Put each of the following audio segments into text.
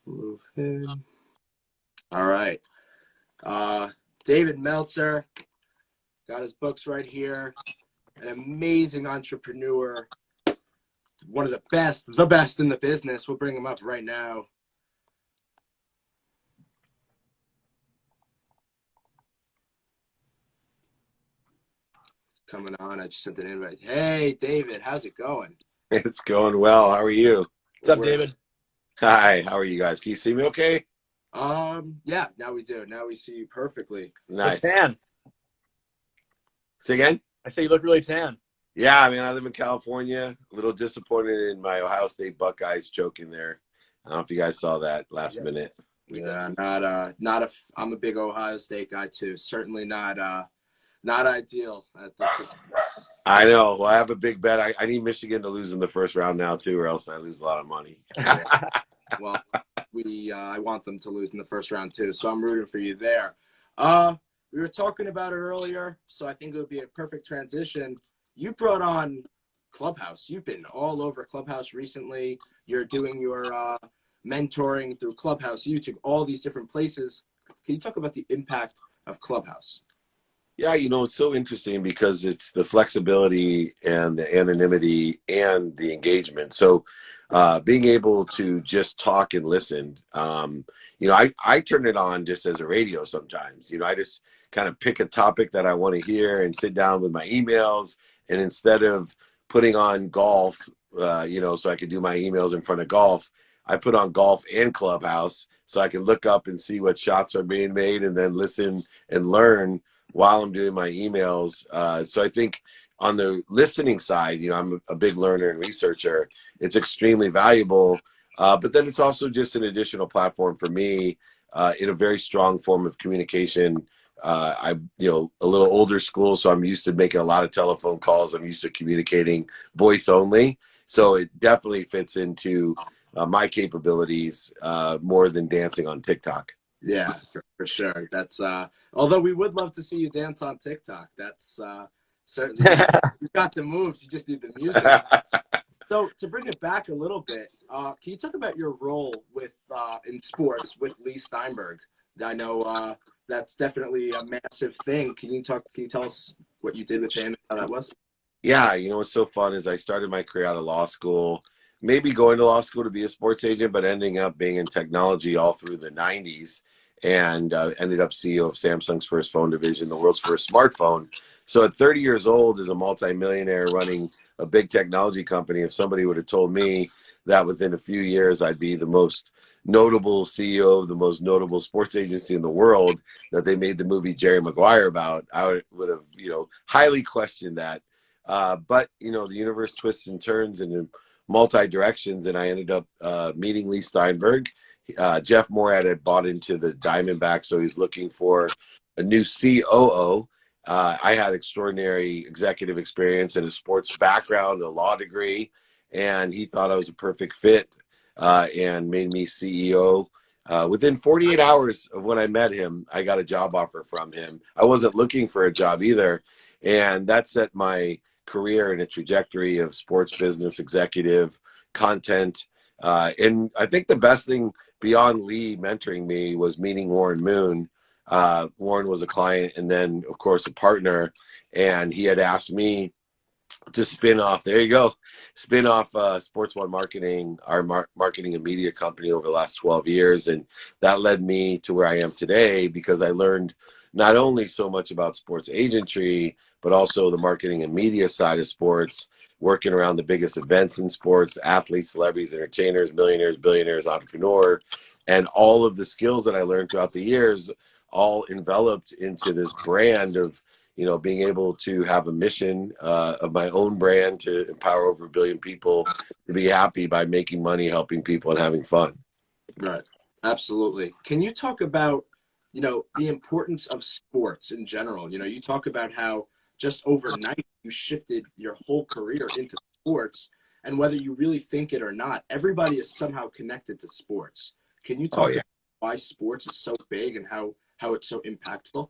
Move him. All right. David Meltzer got his books right here. An amazing entrepreneur. One of the best in the business. We'll bring him up right now. Coming on. I just sent an invite. Hey, David, how's it going? It's going well. How are you? What's up, David? Hi, how are you guys? Can you see me okay? Yeah, now we do. Now we see you perfectly. Nice. Tan. Say again? I say you look really tan. Yeah, I mean, I live in California. A little disappointed in my Ohio State Buckeyes choking there. I don't know if you guys saw that last minute. Yeah, I'm a big Ohio State guy too. Certainly not ideal. I know. Well, I have a big bet. I need Michigan to lose in the first round now too, or else I lose a lot of money. Yeah. Well, I want them to lose in the first round too, so I'm rooting for you there. We were talking about it earlier, so I think it would be a perfect transition. You brought on Clubhouse. You've been all over Clubhouse recently. You're doing your mentoring through Clubhouse, YouTube, all these different places. Can you talk about the impact of Clubhouse? Yeah, it's so interesting because it's the flexibility and the anonymity and the engagement. So being able to just talk and listen, I turn it on just as a radio sometimes. I just kind of pick a topic that I want to hear and sit down with my emails. And instead of putting on golf, so I could do my emails in front of golf, I put on golf and Clubhouse so I can look up and see what shots are being made and then listen and learn while I'm doing my emails. So I think on the listening side, I'm a big learner and researcher. It's extremely valuable. But then it's also just an additional platform for me in a very strong form of communication. I'm, a little older school, so I'm used to making a lot of telephone calls. I'm used to communicating voice only. So it definitely fits into my capabilities more than dancing on TikTok. Yeah, for sure. That's although we would love to see you dance on TikTok. That's certainly you've got the moves. You just need the music. So to bring it back a little bit, can you talk about your role with in sports with Lee Steinberg? I know that's definitely a massive thing. Can you tell us what you did with him? How that was? Yeah, what's so fun is I started my career out of law school, maybe going to law school to be a sports agent, but ending up being in technology all through the 90s and ended up CEO of Samsung's first phone division, the world's first smartphone. So at 30 years old, as a multi-millionaire running a big technology company, if somebody would have told me that within a few years I'd be the most notable CEO of the most notable sports agency in the world that they made the movie Jerry Maguire about, I would have, highly questioned that. But the universe twists and turns in multi directions, and I ended up meeting Lee Steinberg. Jeff Morad had bought into the Diamondbacks, so he's looking for a new COO. I had extraordinary executive experience and a sports background, a law degree, and he thought I was a perfect fit and made me CEO. Within 48 hours of when I met him, I got a job offer from him. I wasn't looking for a job either, and that set my career in a trajectory of sports business executive content. And I think the best thing beyond Lee mentoring me was meeting Warren Moon. Warren was a client and then, of course, a partner. And he had asked me to spin off, Sports One Marketing, our marketing and media company over the last 12 years. And that led me to where I am today because I learned not only so much about sports agentry, but also the marketing and media side of sports, working around the biggest events in sports, athletes, celebrities, entertainers, millionaires, billionaires, entrepreneur, and all of the skills that I learned throughout the years all enveloped into this brand of, being able to have a mission of my own brand to empower over 1 billion people to be happy by making money, helping people, and having fun. Right. Absolutely. Can you talk about, the importance of sports in general? You talk about how just overnight you shifted your whole career into sports, and whether you really think it or not, everybody is somehow connected to sports. Can you talk about why sports is so big and how it's so impactful?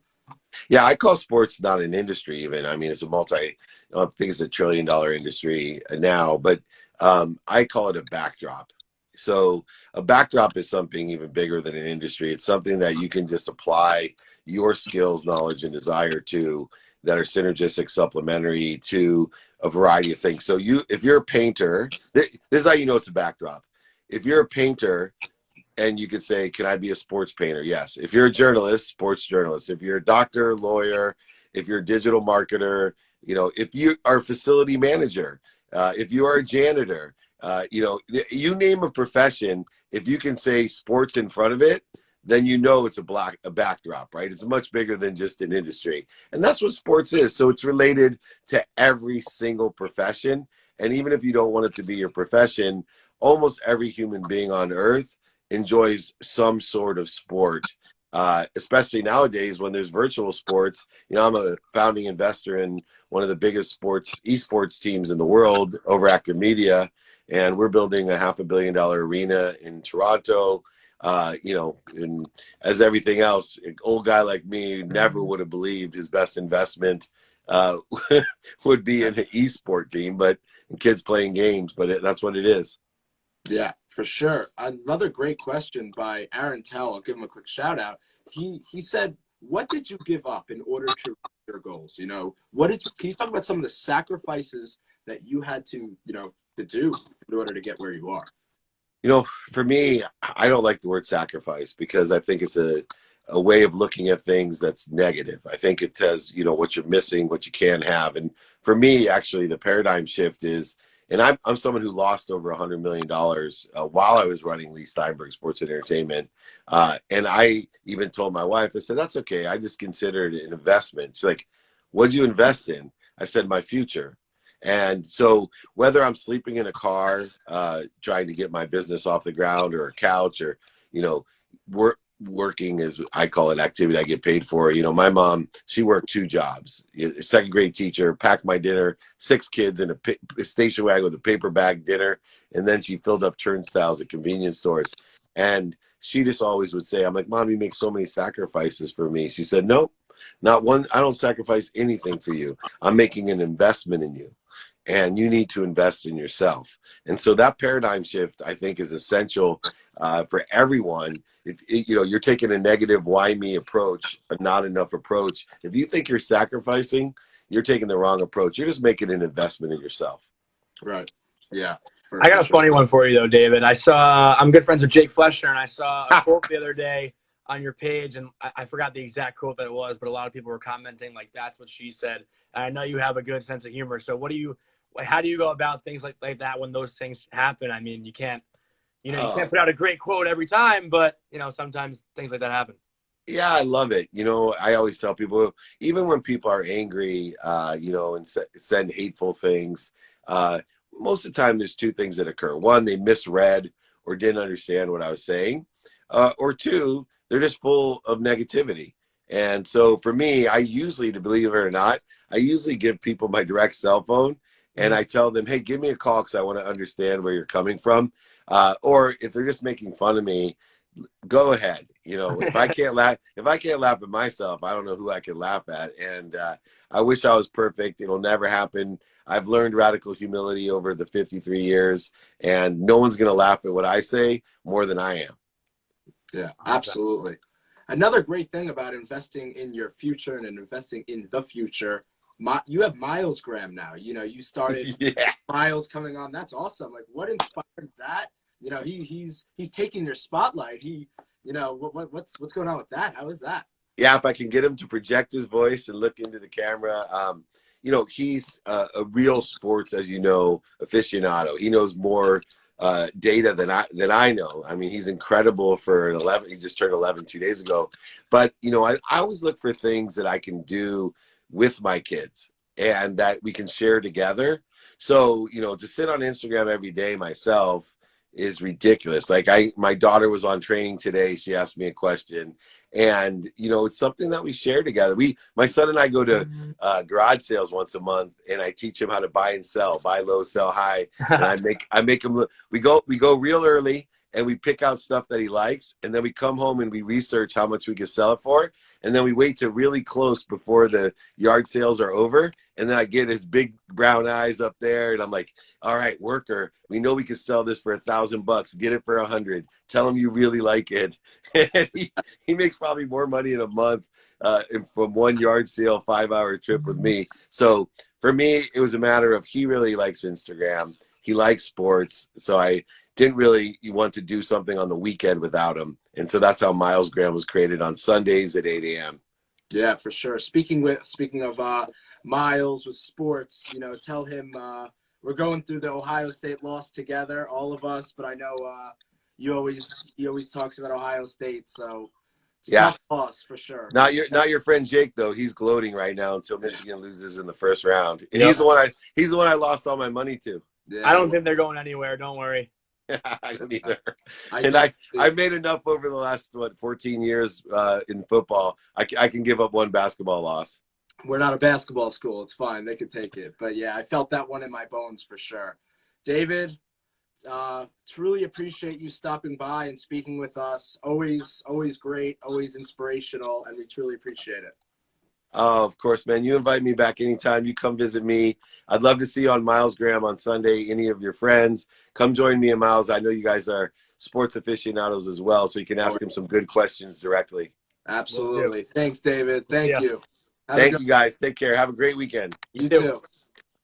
Yeah, I call sports not an industry even. I mean, it's I think it's $1 trillion industry now, but I call it a backdrop. So a backdrop is something even bigger than an industry. It's something that you can just apply your skills, knowledge, and desire to, that are synergistic, supplementary to a variety of things. So if you're a painter, this is how you know it's a backdrop. If you're a painter, and you could say, can I be a sports painter? Yes. If you're a journalist, sports journalist. If you're a doctor, lawyer, if you're a digital marketer, if you are a facility manager, if you are a janitor, you name a profession, if you can say sports in front of it, then it's a backdrop, right? It's much bigger than just an industry. And that's what sports is. So it's related to every single profession. And even if you don't want it to be your profession, almost every human being on earth enjoys some sort of sport, especially nowadays when there's virtual sports. I'm a founding investor in one of the biggest esports teams in the world, Overactive Media, and we're building a $500 million arena in Toronto. And as everything else, an old guy like me never would have believed his best investment would be in an esport team, but kids playing games, but that's what it is. Yeah, for sure. Another great question by Aaron Tell. I'll give him a quick shout out. He said, what did you give up in order to reach your goals? Can you talk about some of the sacrifices that you had to do in order to get where you are? For me, I don't like the word sacrifice because I think it's a way of looking at things that's negative. I think it says, what you're missing, what you can have. And for me, actually, the paradigm shift is, and I'm someone who lost over $100 million while I was running Lee Steinberg Sports and Entertainment. And I even told my wife, I said, that's okay. I just considered it an investment. She's like, what'd you invest in? I said, my future. And so whether I'm sleeping in a car, trying to get my business off the ground, or a couch, or, working is, I call it activity I get paid for. My mom, she worked 2 jobs, second grade teacher, packed my dinner, 6 kids in a station wagon with a paper bag dinner. And then she filled up turnstiles at convenience stores. And she just always would say, I'm like, Mom, you make so many sacrifices for me. She said, no, not one. I don't sacrifice anything for you. I'm making an investment in you. And you need to invest in yourself. And so that paradigm shift, I think, is essential for everyone. If you're taking a negative why me approach, a not enough approach, if you think you're sacrificing, you're taking the wrong approach. You're just making an investment in yourself. Right. Yeah. I got a funny one for you though, David. I'm good friends with Jake Fleshner, and I saw a quote the other day on your page, and I forgot the exact quote that it was, but a lot of people were commenting like, that's what she said. And I know you have a good sense of humor. So how do you go about things like that when those things happen? I mean, you can't put out a great quote every time, but sometimes things like that happen. Yeah, I love it. I always tell people, even when people are angry, and send hateful things, most of the time there's 2 things that occur. 1, they misread or didn't understand what I was saying. Or 2, they're just full of negativity. And so for me, I usually, to believe it or not, I usually give people my direct cell phone. And I tell them, hey, give me a call because I want to understand where you're coming from. Or if they're just making fun of me, go ahead. If I can't laugh at myself, I don't know who I can laugh at. And I wish I was perfect. It'll never happen. I've learned radical humility over the 53 years, and no one's going to laugh at what I say more than I am. Yeah, absolutely. Another great thing about investing in your future and investing in the future, you have Miles Graham now. You started Miles coming on. That's awesome. Like, what inspired that? He's taking your spotlight. What's going on with that? How is that? Yeah, if I can get him to project his voice and look into the camera, he's a real sports, as aficionado. He knows more data than I know. I mean, he's incredible for 11. He just turned 11 2 days ago. But I always look for things that I can do with my kids and that we can share together. So, to sit on Instagram every day myself is ridiculous. Like my daughter was on training today. She asked me a question, and it's something that we share together. My son and I go to garage sales once a month, and I teach him how to buy and sell, buy low, sell high. And I make him look. We go real early, and we pick out stuff that he likes, and then we come home and we research how much we can sell it for, and then we wait to really close before the yard sales are over, and then I get his big brown eyes up there, and I'm like, all right, worker, we know we can sell this for $1,000. Get it for 100. Tell him you really like it. And he makes probably more money in a month from one yard sale 5-hour trip with me. So for me, it was a matter of he really likes Instagram. He likes sports, so I didn't really want to do something on the weekend without him. And so that's how Miles Graham was created on Sundays at 8 a.m. Yeah, for sure. Speaking of Miles with sports, tell him we're going through the Ohio State loss together, all of us. But I know he always talks about Ohio State, so it's a tough loss for sure. Not your friend Jake though. He's gloating right now until Michigan loses in the first round. And he's the one I lost all my money to. Yeah. I don't think they're going anywhere. Don't worry. I don't either. I've made enough over the last 14 years in football. I can give up one basketball loss. We're not a basketball school. It's fine. They can take it. But yeah, I felt that one in my bones for sure. David, truly appreciate you stopping by and speaking with us. Always great, always inspirational, and we truly appreciate it. Oh, of course, man. You invite me back anytime. You come visit me. I'd love to see you on Miles Graham on Sunday. Any of your friends, come join me and Miles. I know you guys are sports aficionados as well, so you can ask him some good questions directly. Absolutely. Thanks, David. Thank you. Thank you, guys. Take care. Have a great weekend. You too.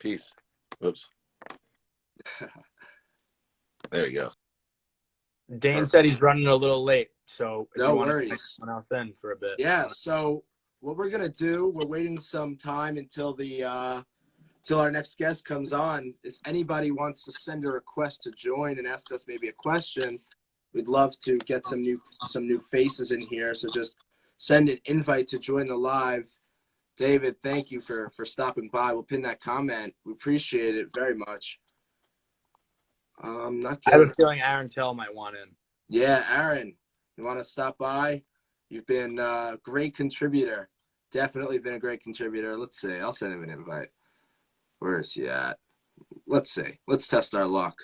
Peace. Whoops. There you go. Dane said he's running a little late, so no worries. Someone else in for a bit. Yeah. So what we're gonna do? We're waiting some time until till our next guest comes on. If anybody wants to send a request to join and ask us maybe a question, we'd love to get some new faces in here. So just send an invite to join the live. David, thank you for stopping by. We'll pin that comment. We appreciate it very much. I have a feeling Aaron Tell might want in. Yeah, Aaron, you want to stop by? You've been a great contributor. Definitely been a great contributor. Let's see. I'll send him an invite. Where is he at? Let's see. Let's test our luck.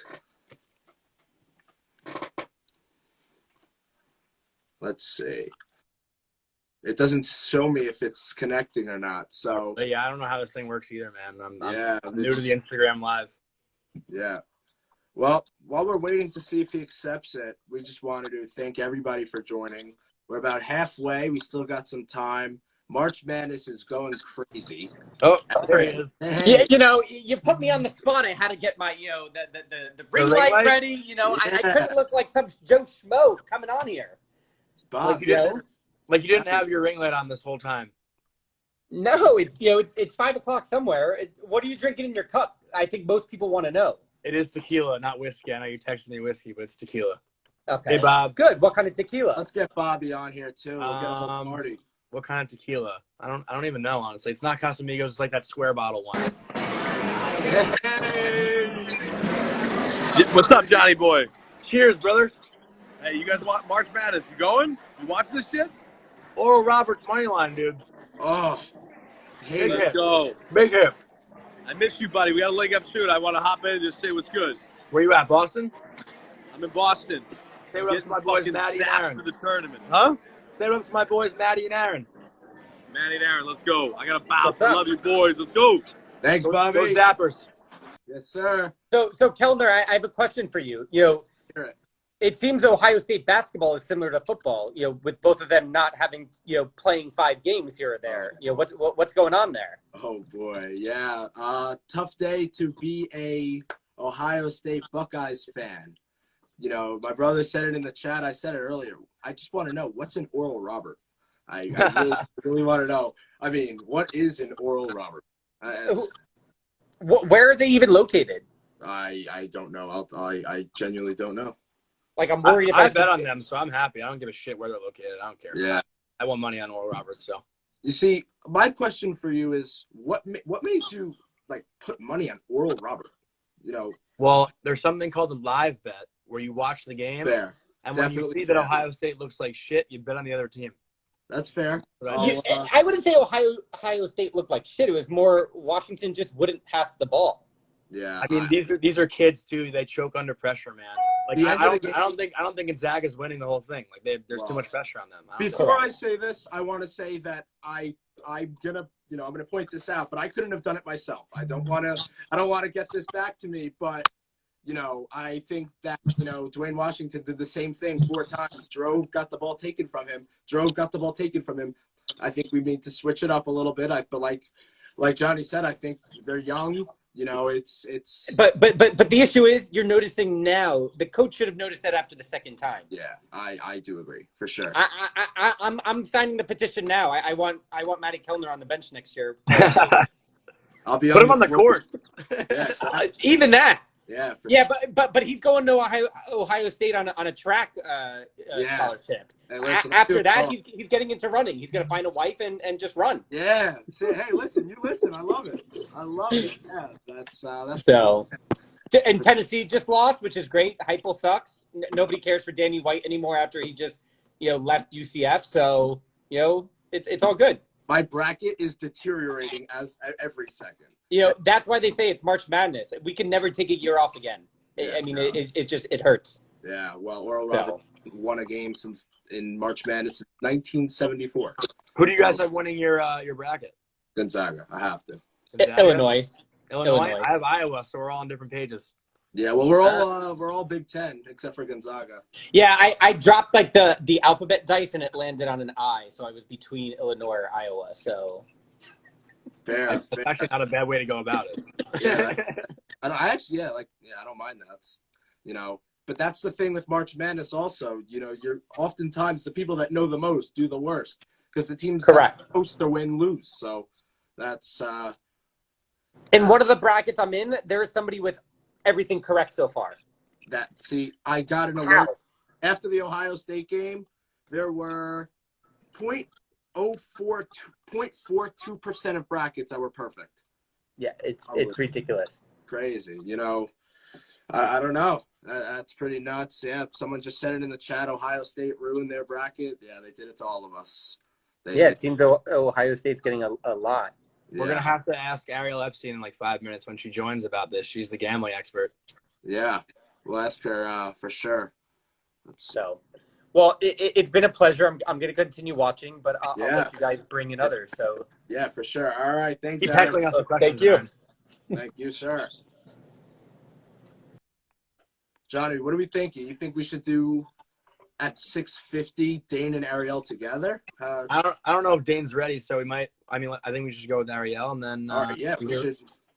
Let's see. It doesn't show me if it's connecting or not. So yeah, I don't know how this thing works either, man. I'm new to the Instagram Live. Yeah. Well, while we're waiting to see if he accepts it, we just wanted to thank everybody for joining. We're about halfway. We still got some time. March Madness is going crazy. Oh, there he is. Yeah, you put me on the spot. I had to get my, the ring light ready. I couldn't look like some Joe Schmo coming on here. Bob, like you didn't have your ring light on this whole time. No, it's 5 o'clock somewhere. What are you drinking in your cup? I think most people want to know. It is tequila, not whiskey. I know you texted me whiskey, but it's tequila. Okay. Hey, Bob. Good. What kind of tequila? Let's get Bobby on here too. We'll get a whole party. What kind of tequila? I don't even know, honestly. It's not Casamigos. It's like that square bottle one. Hey. What's up, Johnny boy? Cheers, brother. Hey, you guys want March Madness? You going? You watch this shit? Oral Roberts money line, dude. Oh, hey, let's go. Big hit. I miss you, buddy. We got a leg up shoot. I want to hop in and just say what's good. Where you at, Boston? I'm in Boston. Say what up to my boys, Maddie and Aaron. For the tournament. Huh? Say what up to my boys, Maddie and Aaron. Maddie and Aaron, let's go. I got a bounce. I love you, boys. Let's go. Thanks, Bobby. Go Zappers. Yes, sir. So Kellner, I have a question for you. It seems Ohio State basketball is similar to football. With both of them not having playing 5 games here or there. What's going on there? Oh boy, yeah. Tough day to be a Ohio State Buckeyes fan. My brother said it in the chat. I said it earlier. I just want to know, what's an Oral Robert? I really want to know. I mean, what is an Oral Robert? Where are they even located? I don't know. I genuinely don't know. Like, I'm worried I bet on them, so I'm happy. I don't give a shit where they're located. I don't care. Yeah. I want money on Oral Roberts, so. You see, my question for you is, what made you put money on Oral Robert? Well, there's something called a live bet where you watch the game, fair. And when you see that Ohio State looks like shit, you bet on the other team. That's fair. I wouldn't say Ohio State looked like shit. It was more Washington just wouldn't pass the ball. Yeah. I mean, these are kids too. They choke under pressure, man. Like The I end of the don't, game- I don't think Gonzaga's winning the whole thing. Like there's too much pressure on them. Before I say this, I want to say that I'm gonna point this out, but I couldn't have done it myself. I don't want to get this back to me, but I think that Dwayne Washington did the same thing 4 times. Drove, got the ball taken from him. I think we need to switch it up a little bit. I feel like Johnny said, I think they're young. It's. But the issue is you're noticing now. The coach should have noticed that after the second time. Yeah, I do agree for sure. I'm signing the petition now. I want Matty Kellner on the bench next year. I'll be Put him on the court. Yeah, Even that. yeah, but he's going to Ohio State on a track scholarship. Hey, listen, After that, he's getting into running. He's going to find a wife and just run. Yeah. Say, hey, listen. I love it. Yeah, that's So. And Tennessee just lost, which is great. Heupel sucks. Nobody cares for Danny White anymore after he just left UCF. So it's all good. My bracket is deteriorating as every second. That's why they say it's March Madness. We can never take a year off again. It hurts. Yeah, well, Oral Roberts won a game in March Madness in 1974. Who do you guys have winning your bracket? Gonzaga, I have to. Gonzaga? Illinois. I have Iowa, so we're all on different pages. Yeah, well, we're all Big Ten except for Gonzaga. Yeah, I dropped like the alphabet dice and it landed on an I, so I was between Illinois or Iowa. So fair. That's actually not a bad way to go about it. Yeah, I don't mind that. That's, but that's the thing with March Madness also. You're oftentimes the people that know the most do the worst because the teams correct that are supposed to win lose. So that's. In one of the brackets I'm in, there is somebody with everything correct so far. I got an alert after the Ohio State game. There were 0.42% of brackets that were perfect. Yeah, it's ridiculous. Crazy, I don't know. That's pretty nuts. Yeah, someone just said it in the chat. Ohio State ruined their bracket. Yeah, they did it to all of us. It seems Ohio State's getting a lot. We're going to have to ask Ariel Epstein in like 5 minutes when she joins about this. She's the gambling expert. Yeah, we'll ask her for sure. So, well, it's been a pleasure. I'm going to continue watching, but I'll let you guys bring in others. So yeah, for sure. All right, thanks. Keep heckling us the questions, thank you. man. Thank you, sir. Johnny, what are we thinking? You think we should do at 6:50 Dane and Ariel together? I don't know if Dane's ready, so we might. I think we should go with Ariel, and then all right, we should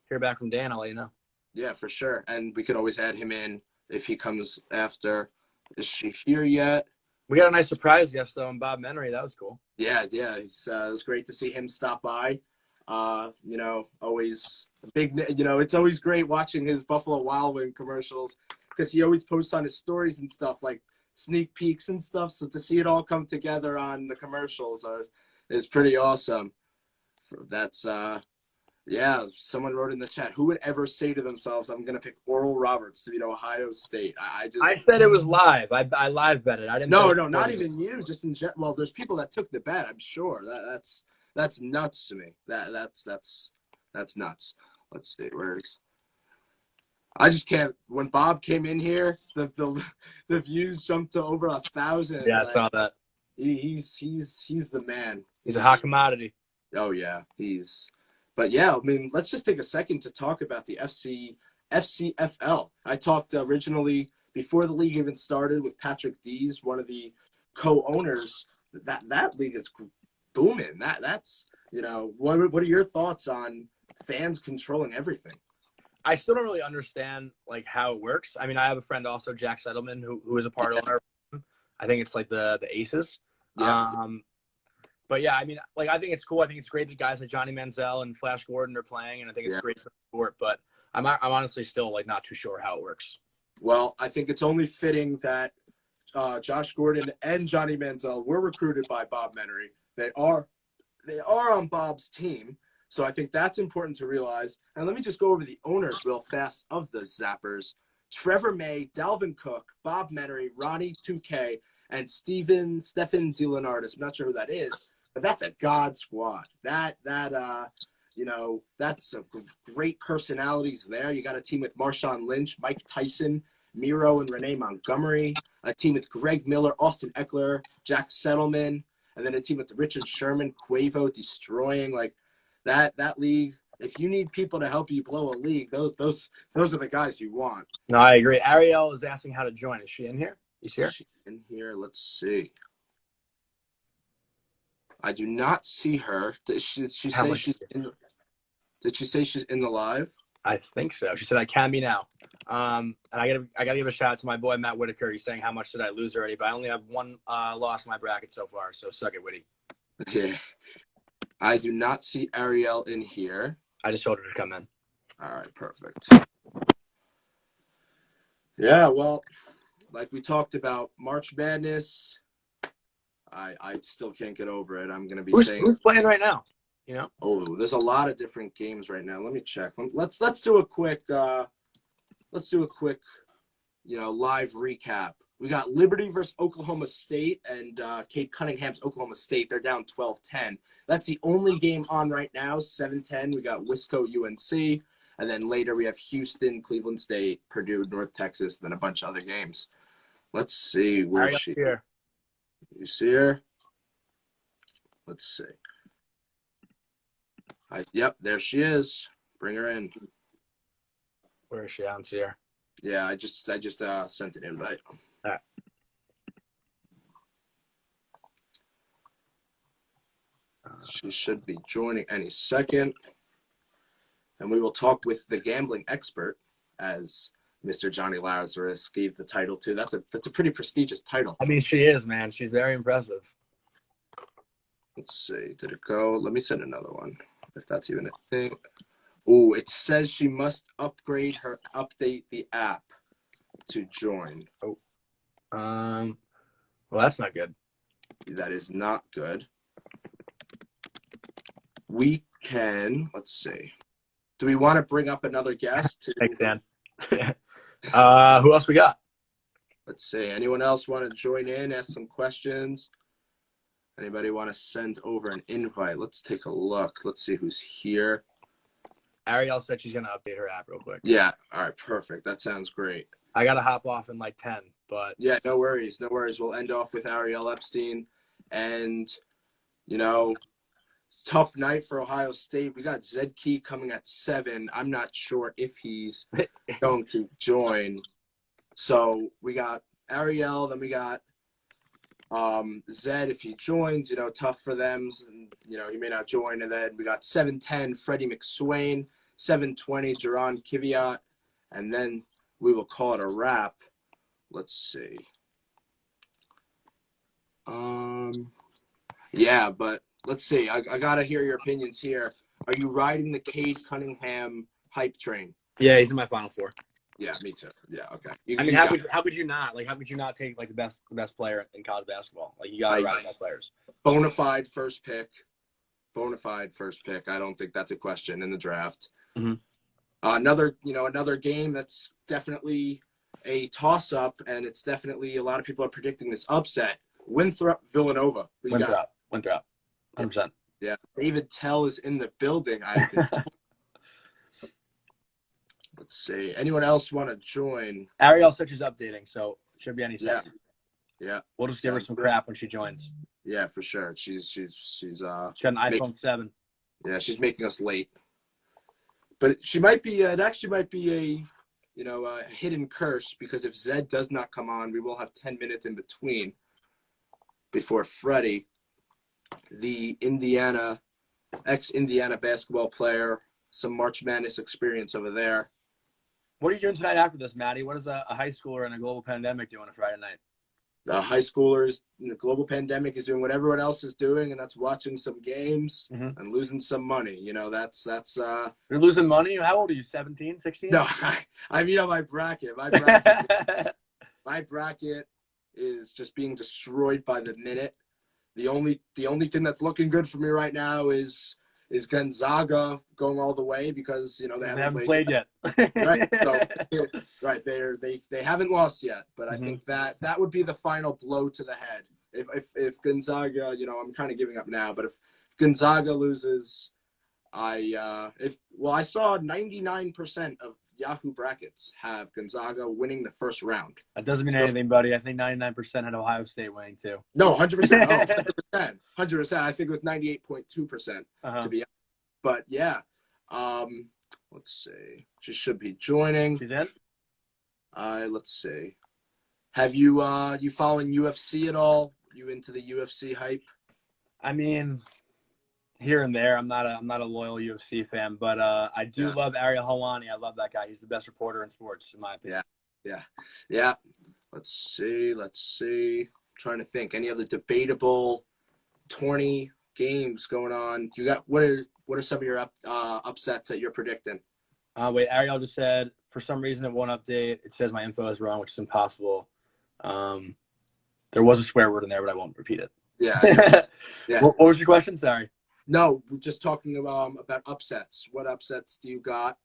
hear back from Dan. I'll let you know. Yeah, for sure. And we could always add him in if he comes after. Is she here yet? We got a nice surprise guest though, and Bob Menery. That was cool. Yeah. It was great to see him stop by. Always big. It's always great watching his Buffalo Wild Wing commercials because he always posts on his stories and stuff like sneak peeks and stuff. So to see it all come together on the commercials is pretty awesome. That's someone wrote in the chat, who would ever say to themselves, I'm gonna pick Oral Roberts to beat Ohio State? I said it was live. I live bet it. I didn't. No, not even you. Just in general. Well, there's people that took the bet. I'm sure that's nuts to me. That's nuts. Let's see, I just can't. When Bob came in here, the views jumped to over 1,000. Yeah, I saw that. He's the man. He's a hot commodity. Oh yeah, But yeah, let's just take a second to talk about the FCFL. I talked originally before the league even started with Patrick Dees, one of the co-owners. That league is booming. That's what are your thoughts on fans controlling everything? I still don't really understand like how it works. I have a friend also, Jack Settleman, who is a part owner. I think it's like the Aces. Yeah. But yeah, I think it's cool. I think it's great that guys like Johnny Manziel and Flash Gordon are playing, and I think it's great for the sport. But I'm honestly still like not too sure how it works. Well, I think it's only fitting that Josh Gordon and Johnny Manziel were recruited by Bob Menery. They are on Bob's team. So I think that's important to realize. And let me just go over the owners real fast of the Zappers. Trevor May, Dalvin Cook, Bob Menery, Ronnie 2K, and Stephen DeLeonardis. I'm not sure who that is, but that's a god squad. That's a great personalities there. You got a team with Marshawn Lynch, Mike Tyson, Miro and Renee Montgomery, a team with Greg Miller, Austin Eckler, Jack Settleman, and then a team with Richard Sherman, Quavo destroying like that league. If you need people to help you blow a league, those are the guys you want. No, I agree. Ariel is asking how to join. Is she in here? You see her? Is she in here? Let's see. I do not see her. Did she say she's in? Did she say she's in the live? I think so. She said I can be now. And I gotta give a shout out to my boy Matt Whitaker. He's saying how much did I lose already? But I only have one loss in my bracket so far. So suck it, Whitty. Okay. I do not see Ariel in here. I just told her to come in. All right, perfect. Yeah, well, like we talked about, March Madness. I still can't get over it. I'm gonna be saying who's playing right now. You know? Oh, there's a lot of different games right now. Let me check. Let's do a quick live recap. We got Liberty versus Oklahoma State and Cade Cunningham's Oklahoma State. They're down 12-10. That's the only game on right now, 7-10. We got Wisco UNC, and then later we have Houston, Cleveland State, Purdue, North Texas, then a bunch of other games. Let's see. Where's she? Here. You see her? Let's see. Yep, there she is. Bring her in. Where is she? I don't see her. Yeah, I just sent an invite. All right. She should be joining any second. And we will talk with the gambling expert, as Mr. Johnny Lazarus gave the title to. That's a pretty prestigious title. I mean, she is, man. She's very impressive. Let's see. Did it go? Let me send another one, if that's even a thing. Oh, it says she must update the app to join. Oh. Well, that's not good. That is not good. We can, let's see. Do we want to bring up another guest? Thanks, Dan. Who else we got? Let's see. Anyone else want to join in, ask some questions? Anybody want to send over an invite? Let's take a look. Let's see who's here. Ariel said she's going to update her app real quick. Yeah. All right. Perfect. That sounds great. I got to hop off in like 10, but. Yeah, no worries. No worries. We'll end off with Ariel Epstein. And, tough night for Ohio State. We got Zed Key coming at 7. I'm not sure if he's going to join. So we got Ariel, then we got Zed if he joins, tough for them. And, he may not join. And then we got 7:10 Freddie McSwain, 7:20 Jaron Kiviat, and then we will call it a wrap. Let's see. Yeah, but let's see. I gotta hear your opinions here. Are you riding the Cade Cunningham hype train? Yeah, he's in my Final Four. Yeah, me too. Yeah, okay. How could you not? Like, how could you not take like the best player in college basketball? Like, you gotta ride the best players. Bona fide first pick. I don't think that's a question in the draft. Mm-hmm. Another game that's definitely a toss-up, and it's definitely a lot of people are predicting this upset. Winthrop Villanova. Winthrop. 100%. Yeah, David Tell is in the building. Let's see. Anyone else want to join? Ariel said she's updating, so should be any second. Yeah. We'll just give her some crap when she joins. Yeah, for sure. She's She got an iPhone 7. Yeah, she's making us late. But she might be. It actually might be a hidden curse, because if Zed does not come on, we will have 10 minutes in between before Freddie, the ex-Indiana basketball player, some March Madness experience over there. What are you doing tonight after this, Maddie? What is a high schooler in a global pandemic doing on a Friday night? The high schoolers in the global pandemic is doing what everyone else is doing, and that's watching some games and losing some money. That's You're losing money? How old are you, 17, 16? No, I mean, on my bracket. My bracket is just being destroyed by the minute. The only thing that's looking good for me right now is Gonzaga going all the way, because they haven't played yet. Right, right. They haven't lost yet, but I think that would be the final blow to the head. If Gonzaga, I'm kind of giving up now, but if Gonzaga loses, I saw 99% of Yahoo brackets have Gonzaga winning the first round. That doesn't mean anything, buddy. I think 99% had Ohio State winning too. No, 100%. Oh, 100%. 100%. I think it was 98.2% to be honest. But yeah. Let's see. She should be joining. She's in? Let's see. Have you you following UFC at all? You into the UFC hype? I mean, here and there. I'm not a loyal UFC fan, but I do love Ariel Helwani. I love that guy. He's the best reporter in sports, in my opinion. Yeah. Let's see. I'm trying to think. Any other debatable tourney games going on? You got what are some of your upsets that you're predicting? Wait, Ariel just said for some reason it won't update. It says my info is wrong, which is impossible. There was a swear word in there, but I won't repeat it. Yeah. Yeah. What was your question? Sorry. No, we're just talking about upsets. What upsets do you got?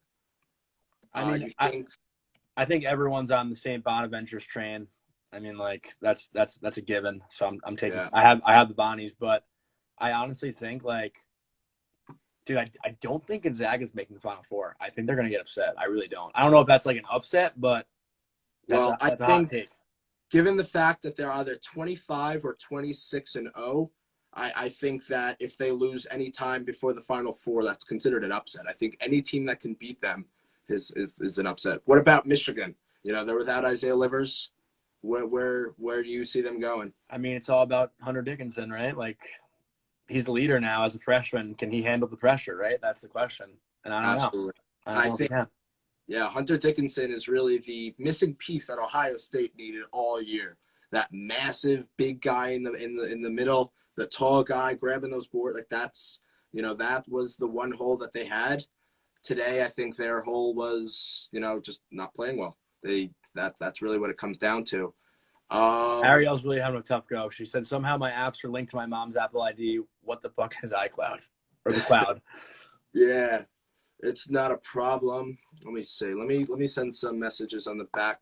I mean, I think everyone's on the St. Bonaventure's train. I mean, like that's a given. So I'm taking. Yeah. I have the Bonnies, but I honestly think like, dude, I don't think Gonzaga's making the Final Four. I think they're gonna get upset. I really don't. I don't know if that's like an upset, but that's a hot take. Given the fact that they're either 25 or 26-0, I think that if they lose any time before the Final Four, that's considered an upset. I think any team that can beat them is an upset. What about Michigan? You know, they're without Isaiah Livers. Where do you see them going? I mean, it's all about Hunter Dickinson, right? Like, he's the leader now as a freshman. Can he handle the pressure, right? That's the question. And I don't know. I don't know if he can. Yeah, Hunter Dickinson is really the missing piece that Ohio State needed all year. That massive big guy in the middle, the tall guy grabbing those boards, like that was the one hole that they had. Today, I think their hole was, just not playing well. That's really what it comes down to. Ariel's really having a tough go. She said somehow my apps are linked to my mom's Apple ID. What the fuck is iCloud or the cloud? Yeah. It's not a problem. Let me see. Let me send some messages on the back.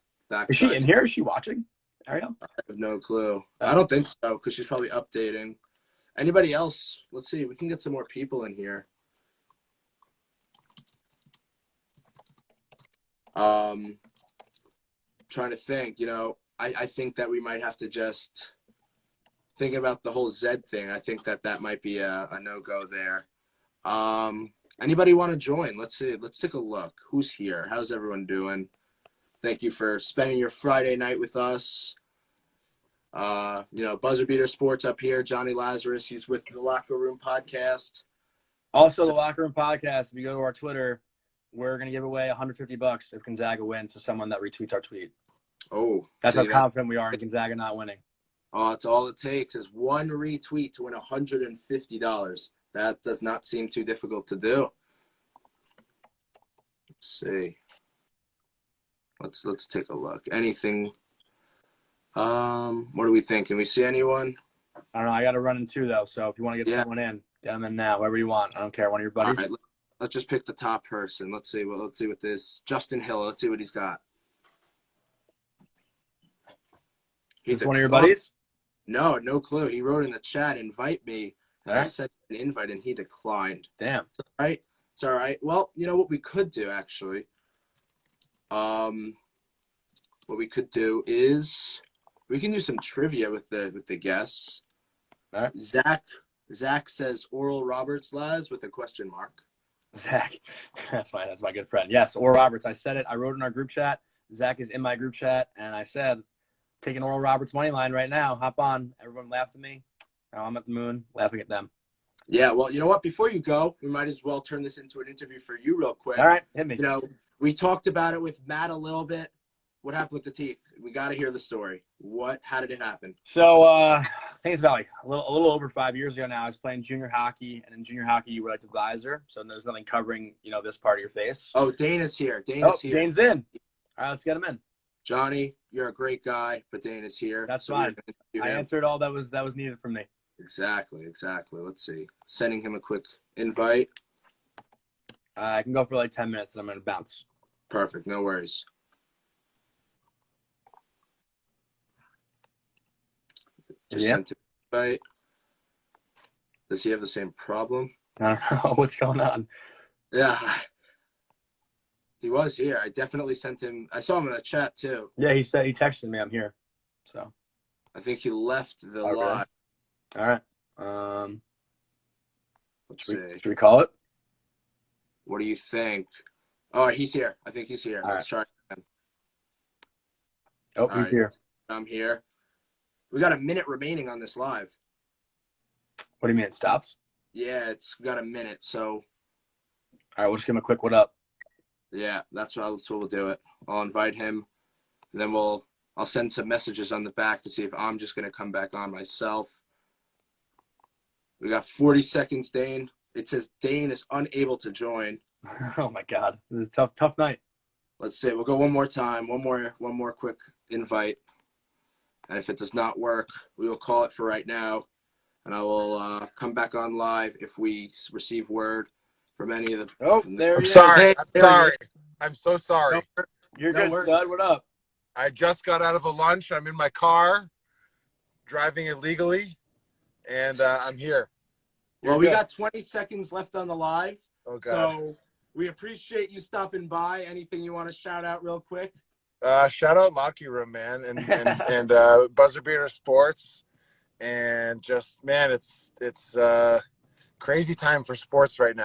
Is she in here? Is she watching, Ariel? I have no clue. I don't think so because she's probably updating. Anybody else? Let's see. We can get some more people in here. Trying to think. I think that we might have to just think about the whole Zed thing. I think that might be a no-go there. Anybody want to join? Let's see. Let's take a look. Who's here? How's everyone doing? Thank you for spending your Friday night with us. Buzzer Beater Sports up here. Johnny Lazarus. He's with the Locker Room Podcast. Also, the Locker Room Podcast. If you go to our Twitter, we're going to give away $150 if Gonzaga wins to someone that retweets our tweet. Oh, that's how confident we are in Gonzaga not winning. Oh, it's all it takes is one retweet to win $150. That does not seem too difficult to do. Let's see. Let's take a look. Anything? What do we think? Can we see anyone? I don't know. I got to run in too, though. So if you want to get someone in, get them in now. Whoever you want. I don't care. One of your buddies. All right, let's just pick the top person. Let's see what this Justin Hill. Let's see what he's got. He's one of your buddies? No clue. He wrote in the chat, "Invite me." All right. I sent an invite and he declined. Damn. It's all right. Well, you know what we could do actually. What we could do is we can do some trivia with the guests. All right. Zach says Oral Roberts Laz with a question mark. Zach, that's my good friend. Yes, Oral Roberts. I said it. I wrote in our group chat. Zach is in my group chat, and I said, taking Oral Roberts money line right now. Hop on. Everyone laughed at me. Now I'm at the moon laughing at them. Yeah, well, you know what? Before you go, we might as well turn this into an interview for you real quick. All right, hit me. We talked about it with Matt a little bit. What happened with the teeth? We got to hear the story. How did it happen? So I think it's about like a little over 5 years ago now. I was playing junior hockey, and in junior hockey, you wear like the visor, so there's nothing covering this part of your face. Oh, Dana's here. Dana's here. Dane's in. All right, let's get him in. Johnny, you're a great guy, but Dana's here. That's fine. I answered all that was needed from me. Exactly. Let's see. Sending him a quick invite. I can go for like 10 minutes, and I'm going to bounce. Perfect. No worries. Just sent him an invite. Does he have the same problem? I don't know what's going on. Yeah. He was here. I definitely sent him. I saw him in the chat too. Yeah, he texted me, I'm here. So I think he left the Okay. live. all right. Let's Should see. we call it? What do you think? Oh, he's here. I think he's here. All Let's try again. Oh, All he's right. here. I'm here. We got a minute remaining on this live. What do you mean it stops? Yeah, we got a minute. So All right, we'll just give him a quick what up. yeah, that's what we'll do it. I'll invite him. And then I'll send some messages on the back to see if I'm just gonna come back on myself. We got 40 seconds, Dane. It says Dane is unable to join. Oh my God, this is a tough night. Let's see. We'll go one more time. One more quick invite. And if it does not work, we will call it for right now. And I will come back on live if we receive word from any of the. Oh, there I'm he sorry. is. I'm sorry. I'm so sorry. You're No good, worries. stud. What up? I just got out of a lunch. I'm in my car, driving illegally, and I'm here. Well, You're we good. got 20 seconds left on the live. Oh, God. So we appreciate you stopping by. Anything you want to shout out real quick? Shout out Locky Room, man, and Buzzer Beater Sports. And just, man, it's crazy time for sports right now.